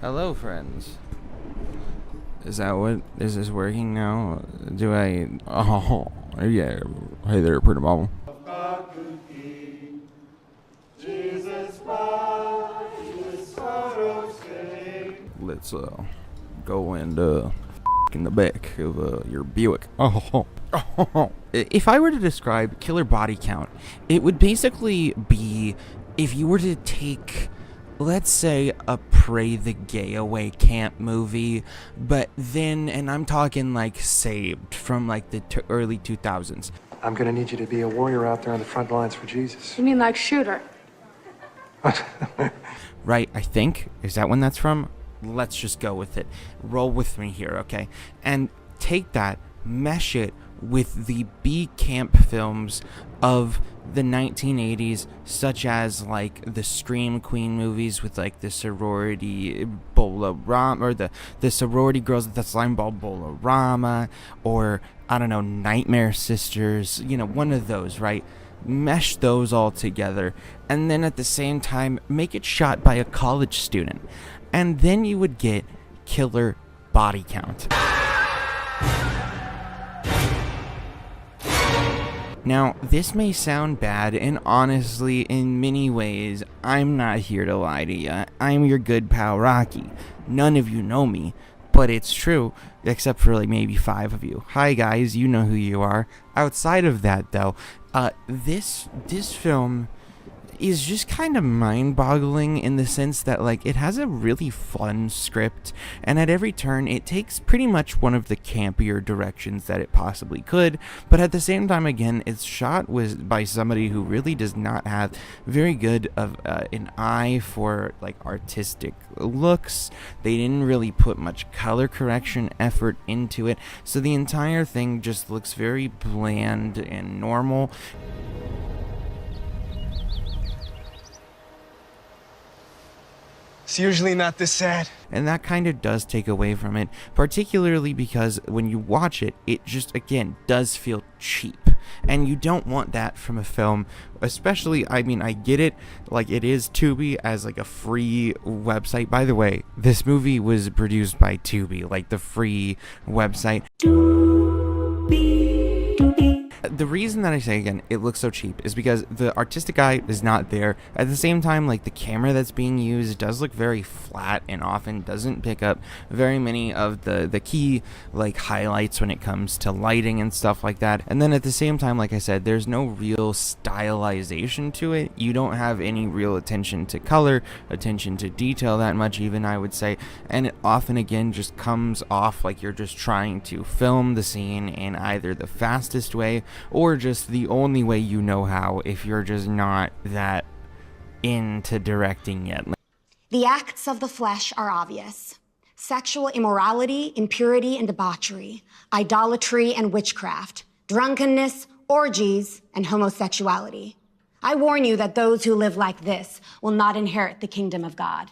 Hello, friends. Is this working now? Do I... Oh, yeah. Hey there, pretty mama. Let's, go and, in the back of, your Buick. If I were to describe killer body count, it would basically be if you were to take... let's say a Pray the Gay Away camp movie, but then, and I'm talking like Saved from like the early 2000s. I'm gonna need you to be a warrior out there on the front lines for Jesus. You mean like Shooter? Right, I think. Is that when that's from? Let's just go with it. Roll with me here, okay? And take that, mesh it with the B camp films of the 1980s, such as like the Scream Queen movies with like the sorority Bola-rama, or the sorority girls at the slime ball Bola-rama, or I don't know, Nightmare Sisters, you know, one of those, right? Mesh those all together, and then at the same time make it shot by a college student, and then you would get killer body count. Now, this may sound bad, and honestly, in many ways, I'm not here to lie to you. I'm your good pal, Rocky. None of you know me, but it's true, except for like maybe 5 of you. Hi guys, you know who you are. Outside of that, though, this film is just kind of mind-boggling in the sense that, like, it has a really fun script, and at every turn it takes pretty much one of the campier directions that it possibly could, but at the same time, again, it's shot by somebody who really does not have very good of an eye for, like, artistic looks. They didn't really put much color correction effort into it, so the entire thing just looks very bland and normal. It's usually not this sad. And that kind of does take away from it, particularly because when you watch it, it just, again, does feel cheap. And you don't want that from a film, especially, I mean, I get it, like, it is Tubi as, like, a free website. By the way, this movie was produced by Tubi, like, the free website. The reason that I say, again, it looks so cheap is because the artistic eye is not there. At the same time, like, the camera that's being used does look very flat and often doesn't pick up very many of the key, like, highlights when it comes to lighting and stuff like that. And then at the same time, like I said, there's no real stylization to it. You don't have any real attention to color, attention to detail that much even, I would say. And it often, again, just comes off like you're just trying to film the scene in either the fastest way or just the only way you know how if you're just not that into directing yet. The acts of the flesh are obvious. Sexual immorality, impurity and debauchery, idolatry and witchcraft, drunkenness, orgies, and homosexuality. I warn you that those who live like this will not inherit the kingdom of God.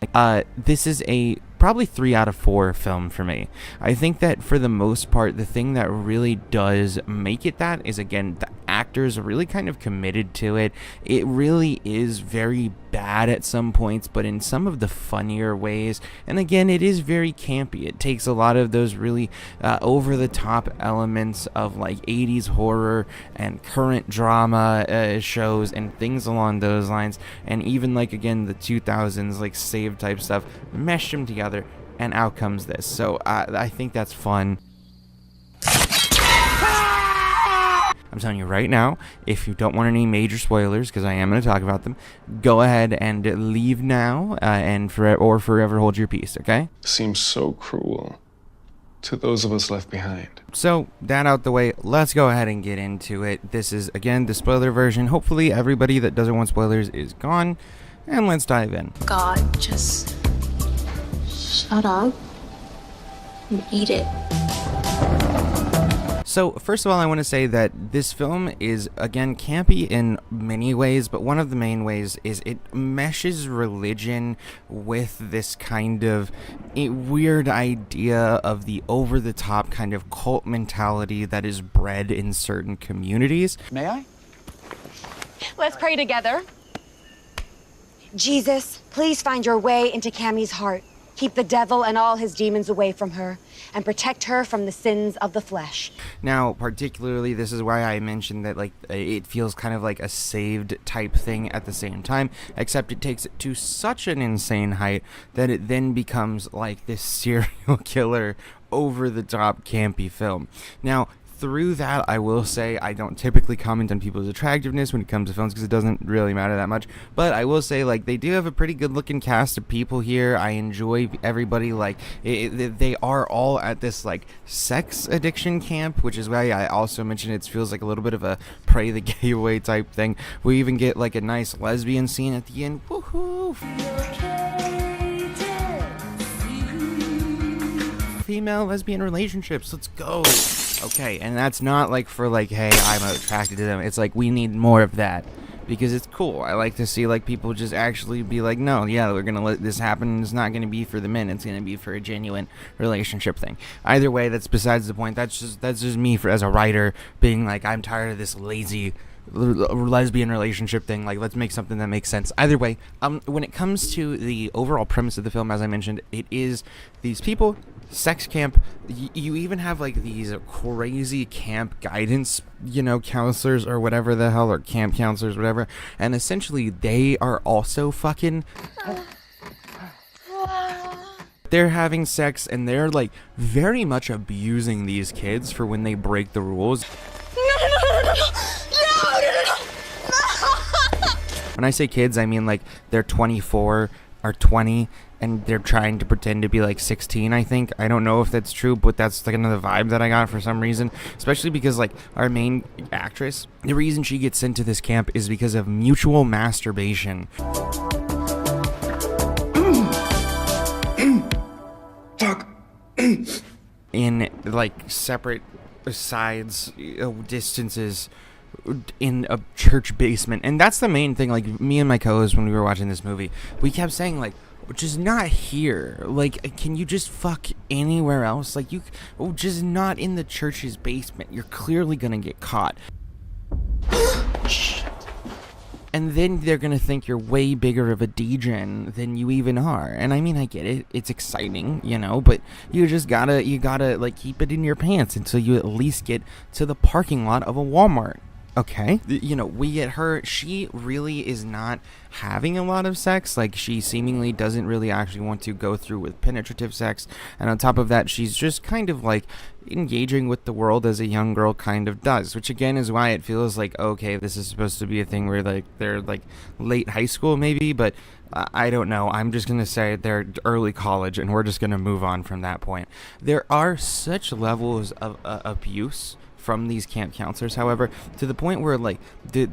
This is a probably 3 out of 4 film for me. I think that for the most part, the thing that really does make it that is, again, the actors are really kind of committed to it. It really is very bad at some points, but in some of the funnier ways. And again, it is very campy. It takes a lot of those really over-the-top elements of like 80s horror and current drama shows and things along those lines, and even like, again, the 2000s like Save type stuff, mesh them together, and out comes this. So I think that's fun. I'm telling you right now, if you don't want any major spoilers, because I am going to talk about them, go ahead and leave now, and forever hold your peace, okay? Seems so cruel to those of us left behind. So, that out the way, let's go ahead and get into it. This is, again, the spoiler version. Hopefully everybody that doesn't want spoilers is gone, and let's dive in. God, just shut up and eat it. So, first of all, I want to say that this film is, again, campy in many ways, but one of the main ways is it meshes religion with this kind of weird idea of the over-the-top kind of cult mentality that is bred in certain communities. May I? Let's pray together. Jesus, please find your way into Cammie's heart. keep the devil and all his demons away from her, and protect her from the sins of the flesh. Now, particularly, this is why I mentioned that, like, it feels kind of like a saved type thing at the same time, except it takes it to such an insane height that it then becomes like this serial killer, over-the-top campy film. Now, through that, I will say I don't typically comment on people's attractiveness when it comes to films because it doesn't really matter that much. But I will say, like, they do have a pretty good-looking cast of people here. I enjoy everybody. Like, they are all at this, like, sex addiction camp, which is why I also mentioned it feels like a little bit of a pray the gay away type thing. We even get, like, a nice lesbian scene at the end. Woohoo! Female lesbian relationships. Let's go. Okay, and that's not like for like, hey, I'm attracted to them. It's like we need more of that because it's cool. I like to see like people just actually be like, no, yeah, we're gonna let this happen. It's not gonna be for the men. It's gonna be for a genuine relationship thing. Either way, that's besides the point. That's just me as a writer being like, I'm tired of this lazy lesbian relationship thing. Like, let's make something that makes sense. Either way, when it comes to the overall premise of the film, as I mentioned, it is these people, sex camp. You even have like these crazy camp guidance, counselors or whatever the hell, or camp counselors, whatever, and essentially they are also fucking they're having sex, and they're like very much abusing these kids for when they break the rules. When I say kids, I mean like they're 24 or 20 and they're trying to pretend to be like 16, I think. I don't know if that's true, but that's like another vibe that I got for some reason, especially because like our main actress, the reason she gets sent to this camp is because of mutual masturbation. In like separate sides, distances in a church basement. And that's the main thing. Like, me and my co-host, when we were watching this movie, we kept saying like, just not here. Like, can you just fuck anywhere else? Like, just not in the church's basement. You're clearly gonna get caught. And then they're gonna think you're way bigger of a degen than you even are. And I mean, I get it. It's exciting, but you gotta like keep it in your pants until you at least get to the parking lot of a Walmart. Okay, we get her. She really is not having a lot of sex. Like, she seemingly doesn't really actually want to go through with penetrative sex. And on top of that, she's just kind of like engaging with the world as a young girl kind of does, which again is why it feels like, okay, this is supposed to be a thing where like they're like late high school maybe, but I don't know. I'm just going to say they're early college, and we're just going to move on from that point. There are such levels of abuse from these camp counselors, however, to the point where like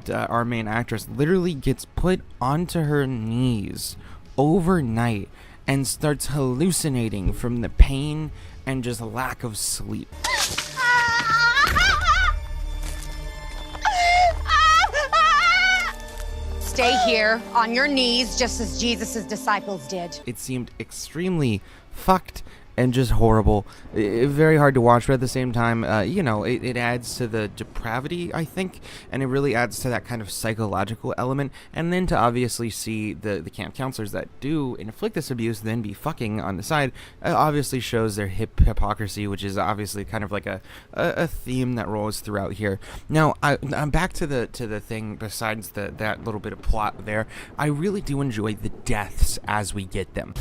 our main actress literally gets put onto her knees overnight and starts hallucinating from the pain and just lack of sleep. Stay here on your knees just as Jesus' disciples did. It seemed extremely fucked and just horrible. Very hard to watch, but at the same time, it adds to the depravity, I think, and it really adds to that kind of psychological element. And then to obviously see the camp counselors that do inflict this abuse then be fucking on the side, obviously shows their hypocrisy, which is obviously kind of like a theme that rolls throughout here. Now, I'm back to the thing. Besides that little bit of plot there, I really do enjoy the deaths as we get them.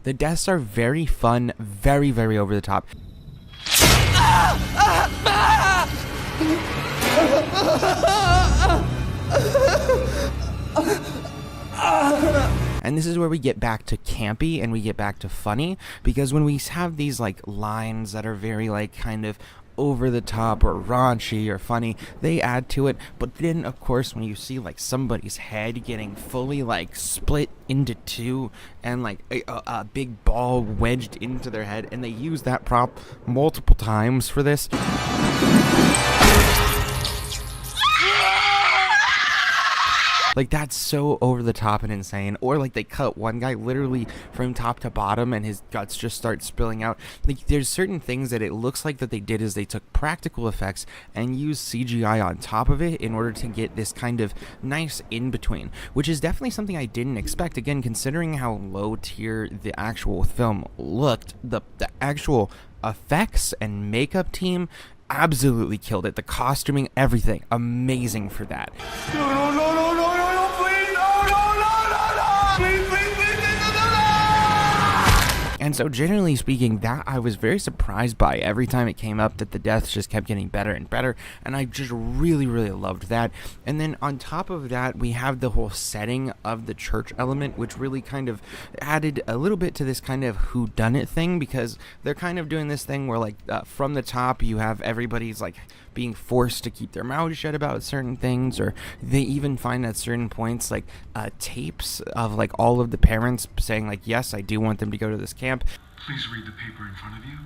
The deaths are very fun, very, very over the top. And this is where we get back to campy and we get back to funny, because when we have these like lines that are very like kind of over the top or raunchy or funny, they add to it. But then of course when you see like somebody's head getting fully like split into two and like a big ball wedged into their head, and they use that prop multiple times for this, Like, that's so over the top and insane. Or like they cut one guy literally from top to bottom and his guts just start spilling out. Like, there's certain things that it looks like that they did is they took practical effects and used CGI on top of it in order to get this kind of nice in between, which is definitely something I didn't expect. Again, considering how low tier the actual film looked, the actual effects and makeup team absolutely killed it. The costuming, everything, amazing for that. No, please, no, please, please, And so generally speaking, that I was very surprised by every time it came up, that the deaths just kept getting better and better, and I just really loved that. And then on top of that, we have the whole setting of the church element, which really kind of added a little bit to this kind of whodunit thing, because they're kind of doing this thing where, like, from the top you have everybody's like being forced to keep their mouths shut about certain things, or they even find at certain points like tapes of like all of the parents saying like, yes, I do want them to go to this camp. Please read the paper in front of you,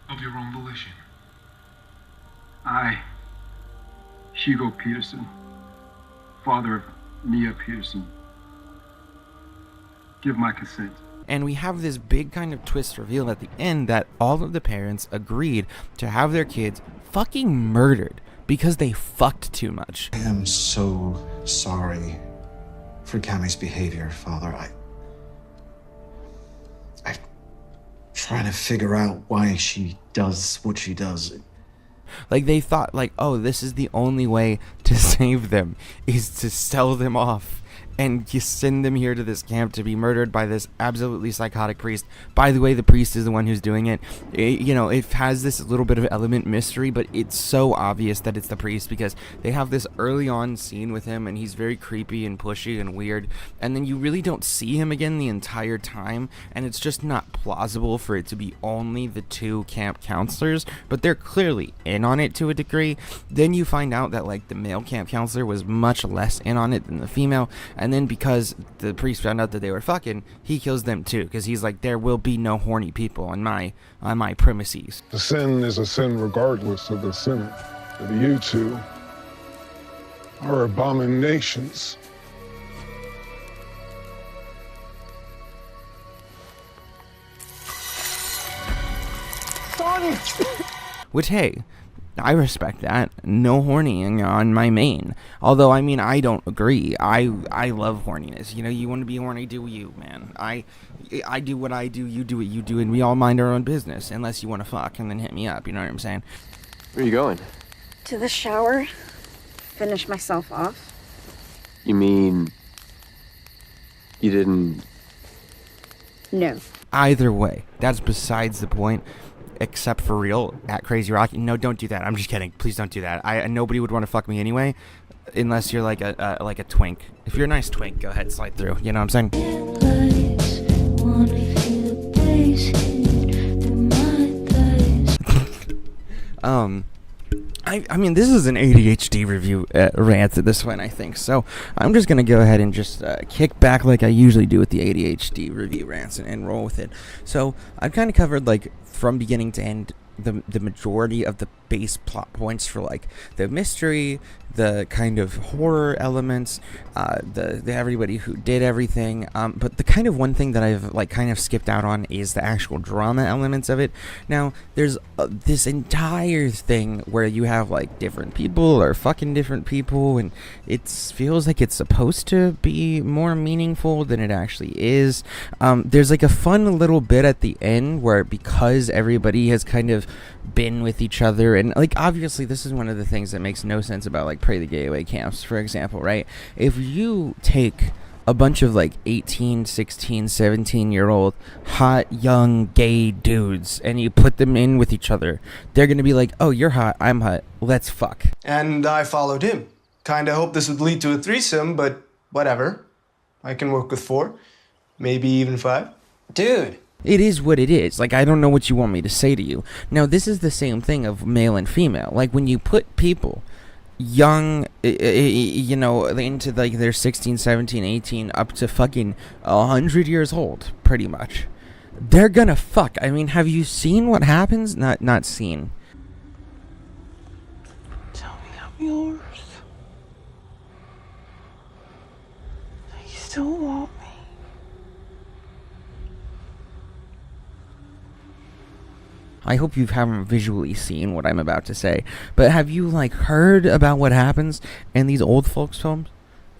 of your own volition. I, Hugo Peterson, father of Mia Peterson, give my consent. And we have this big kind of twist reveal at the end that all of the parents agreed to have their kids fucking murdered because they fucked too much. I am so sorry for Cammie's behavior, Father. I'm trying to figure out why she does what she does. Like, they thought like, oh, this is the only way to save them, is to sell them off and you send them here to this camp to be murdered by this absolutely psychotic priest. By the way, the priest is the one who's doing it. It has this little bit of element mystery, but it's so obvious that it's the priest because they have this early on scene with him and he's very creepy and pushy and weird, and then you really don't see him again the entire time, and it's just not plausible for it to be only the two camp counselors, but they're clearly in on it to a degree. Then you find out that like the male camp counselor was much less in on it than the female, and then because the priest found out that they were fucking, he kills them too, because he's like, there will be no horny people on my premises. The sin is a sin regardless of the sinner. And you two are abominations. Which, hey, I respect that. No hornying on my main. Although, I mean, I don't agree. I love horniness. You know, you want to be horny, do you, man. I do what I do, you do what you do, and we all mind our own business. Unless you want to fuck, and then hit me up, you know what I'm saying? Where are you going? To the shower. Finish myself off. You mean... you didn't... No. Either way, that's besides the point. Except for real, at CrazyRocky. No, don't do that. I'm just kidding. Please don't do that. Nobody would want to fuck me anyway, unless you're like a twink. If you're a nice twink, go ahead, slide through. You know what I'm saying? I mean, this is an ADHD review rant, this one, I think. So I'm just going to go ahead and just kick back like I usually do with the ADHD review rants and roll with it. So I've kind of covered, like, from beginning to end, the majority of the base plot points for, like, the mystery, the kind of horror elements, the everybody who did everything, but the kind of one thing that I've like kind of skipped out on is the actual drama elements of it. Now there's this entire thing where you have like different people or fucking different people, and it feels like it's supposed to be more meaningful than it actually is. There's like a fun little bit at the end where, because everybody has kind of been with each other, and like obviously this is one of the things that makes no sense about like Pray the Gay Away camps, for example, right? If you take a bunch of like 18, 16, 17-year-old hot young gay dudes and you put them in with each other, they're gonna be like, oh, you're hot, I'm hot, let's fuck. And I followed him. Kinda hoped this would lead to a threesome, but whatever. I can work with 4, maybe even 5. Dude. It is what it is. Like, I don't know what you want me to say to you. Now, this is the same thing of male and female. Like, when you put people young, you know, into like their 16, 17, 18, up to fucking 100 years old, pretty much, they're gonna fuck. I mean, have you seen what happens? Not seen. Tell me I'm yours. still want me? I hope you haven't visually seen what I'm about to say, but have you like heard about what happens in these old folks' homes?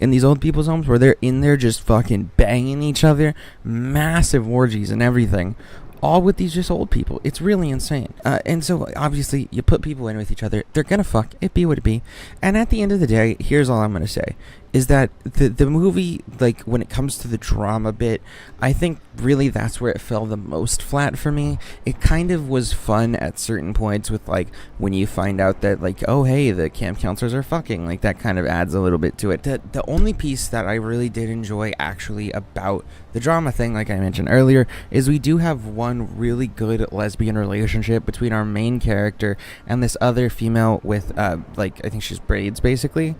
In these old people's homes where they're in there just fucking banging each other, massive orgies and everything, all with these just old people. It's really insane. And so obviously you put people in with each other, they're gonna fuck, it be what it be. And at the end of the day, here's all I'm gonna say, is that the movie, like when it comes to the drama bit, I think really that's where it fell the most flat for me. It kind of was fun at certain points with like when you find out that like, oh hey, the camp counselors are fucking, like that kind of adds a little bit to it. The only piece that I really did enjoy actually about the drama thing, like I mentioned earlier, is we do have one really good lesbian relationship between our main character and this other female with like I think she's braids basically.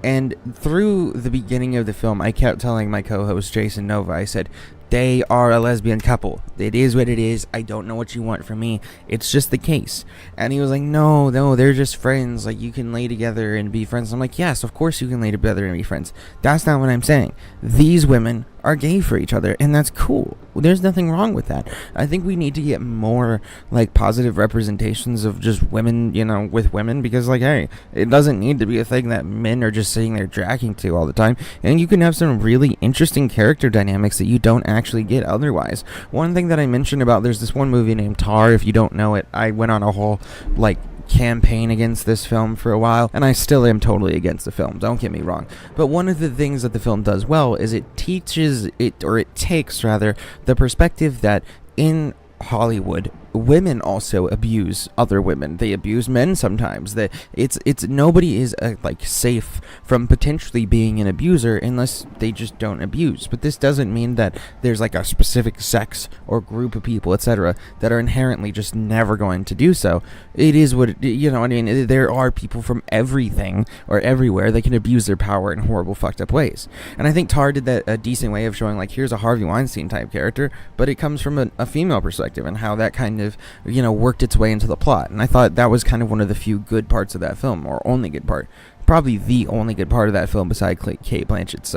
And through the beginning of the film, I kept telling my co-host Jason Nova, I said, they are a lesbian couple. It is what it is. I don't know what you want from me. It's just the case. And he was like, no, they're just friends. Like, you can lay together and be friends. I'm like, yes, of course you can lay together and be friends. That's not what I'm saying. These women are gay for each other, and that's cool. There's nothing wrong with that. I think we need to get more, like, positive representations of just women, you know, with women, because, like, hey, it doesn't need to be a thing that men are just sitting there jacking to all the time, and you can have some really interesting character dynamics that you don't actually get otherwise. One thing that I mentioned about, there's this one movie named Tar, if you don't know it, I went on a whole, like, campaign against this film for a while, and I still am totally against the film, don't get me wrong, but one of the things that the film does well is it teaches it, or it takes rather, the perspective that in Hollywood, women also abuse other women. They abuse men sometimes. That it's nobody is like safe from potentially being an abuser unless they just don't abuse. But this doesn't mean that there's like a specific sex or group of people, etc., that are inherently just never going to do so. It is what it, you know what I mean. There are people from everything or everywhere that can abuse their power in horrible, fucked up ways. And I think Tar did that a decent way of showing like here's a Harvey Weinstein type character, but it comes from a female perspective and how that kind of, you know, worked its way into the plot. And I thought that was kind of one of the few good parts of that film, or only good part, probably the only good part of that film besides Cate Blanchett's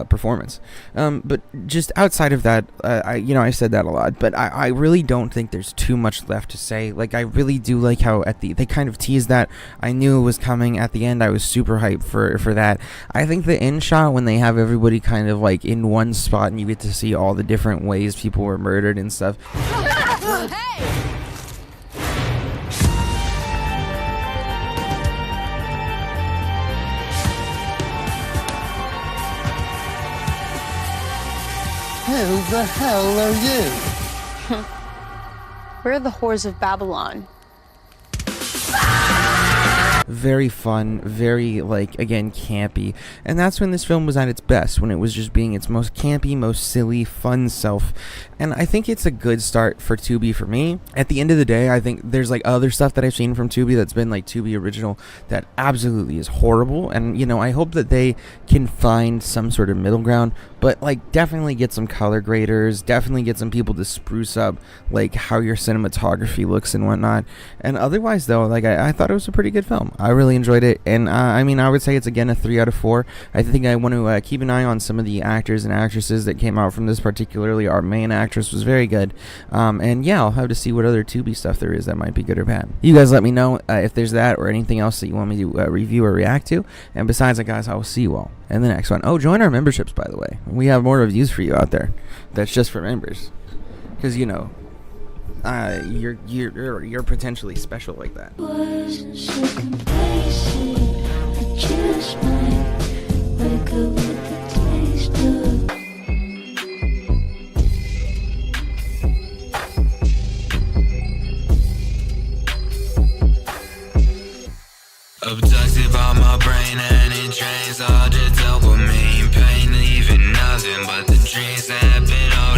performance. But just outside of that, I said that a lot, but I really don't think there's too much left to say. Like, I really do like how they kind of teased that. I knew it was coming at the end. I was super hyped for that. I think the end shot when they have everybody kind of like in one spot and you get to see all the different ways people were murdered and stuff. Who the hell are you? We're the whores of Babylon. Very fun, very, like, again, campy. And that's when this film was at its best, when it was just being its most campy, most silly, fun self. And I think it's a good start for Tubi for me. At the end of the day, I think there's, like, other stuff that I've seen from Tubi that's been, like, Tubi original that absolutely is horrible. And, you know, I hope that they can find some sort of middle ground, but, like, definitely get some color graders, definitely get some people to spruce up, like, how your cinematography looks and whatnot. And otherwise, though, like, I thought it was a pretty good film. I really enjoyed it, and I mean, I would say it's again a 3 out of 4. I think I want to keep an eye on some of the actors and actresses that came out from this. Particularly, our main actress was very good, and yeah, I'll have to see what other Tubi stuff there is that might be good or bad. You guys let me know if there's that or anything else that you want me to review or react to. And besides that, guys, I will see you all in the next one. Oh, join our memberships, by the way. We have more reviews for you out there. That's just for members, because you know. You're potentially special like that. Wasn't so complacent, I just might wake up with the taste Abducted by my brain and it drains all the dopamine. Pain leaving nothing but the dreams that have been over.